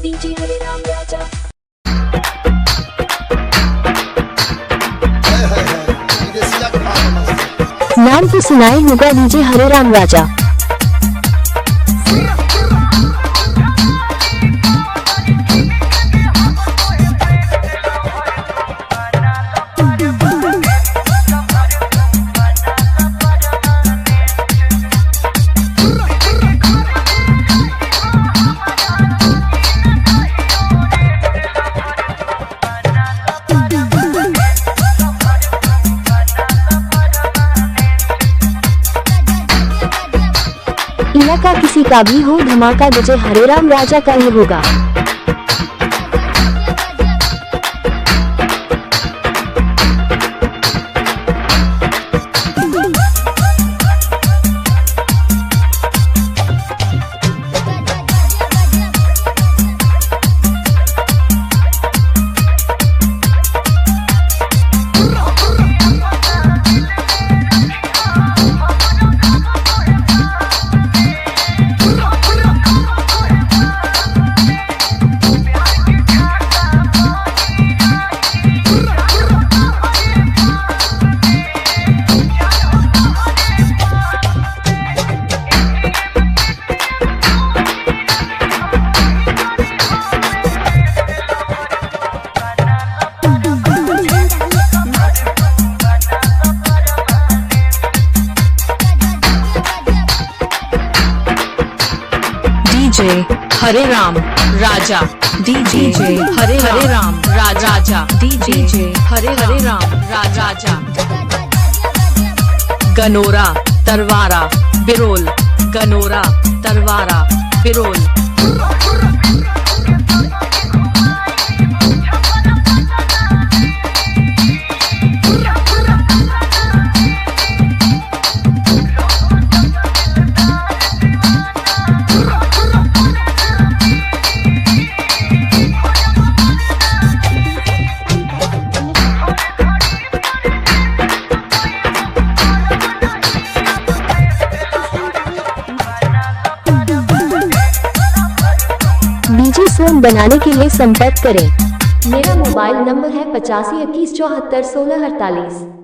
DJ हरे राम राजा। नाम तो सुनाए होगा डीजे हरे राम राजा। इलाका किसी का भी हो, धमाका डीजे हरे राम राजा का ही होगा। डीजे हरे राम राजा, डीजे हरे राम राजा, डीजे हरे राम राजा। गनोरा तरवारा बिरोल, गनोरा तरवारा बिरोल। डीजे सॉन्ग बनाने के लिए संपर्क करें। मेरा मोबाइल नंबर है 85 21 74 16 48।